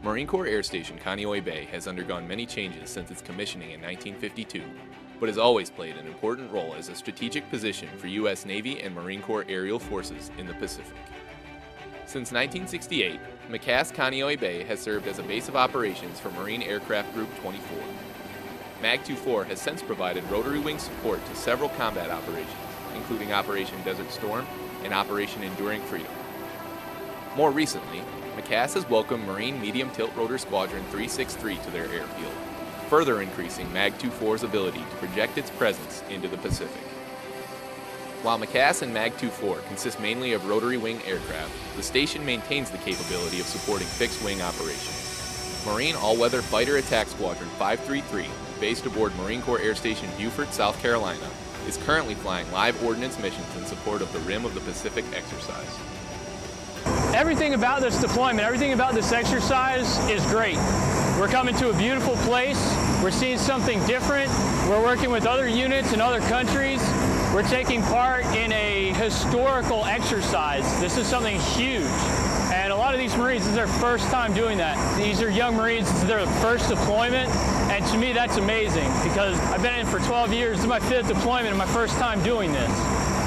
Marine Corps Air Station Kaneohe Bay has undergone many changes since its commissioning in 1952, but has always played an important role as a strategic position for U.S. Navy and Marine Corps aerial forces in the Pacific. Since 1968, MCAS Kaneohe Bay has served as a base of operations for Marine Aircraft Group 24. MAG-24 has since provided rotary wing support to several combat operations, including Operation Desert Storm and Operation Enduring Freedom. More recently, MCAS has welcomed Marine Medium Tilt Rotor Squadron 363 to their airfield, further increasing MAG-24's ability to project its presence into the Pacific. While MCAS and MAG-24 consist mainly of rotary wing aircraft, the station maintains the capability of supporting fixed-wing operations. Marine All-Weather Fighter Attack Squadron 533, based aboard Marine Corps Air Station Beaufort, South Carolina, is currently flying live ordnance missions in support of the Rim of the Pacific exercise. Everything about this deployment, everything about this exercise is great. We're coming to a beautiful place. We're seeing something different. We're working with other units in other countries. We're taking part in a historical exercise. This is something huge. And a lot of these Marines, this is their first time doing that. These are young Marines, this is their first deployment. And to me, that's amazing because I've been in for 12 years. This is my 5th deployment and my first time doing this.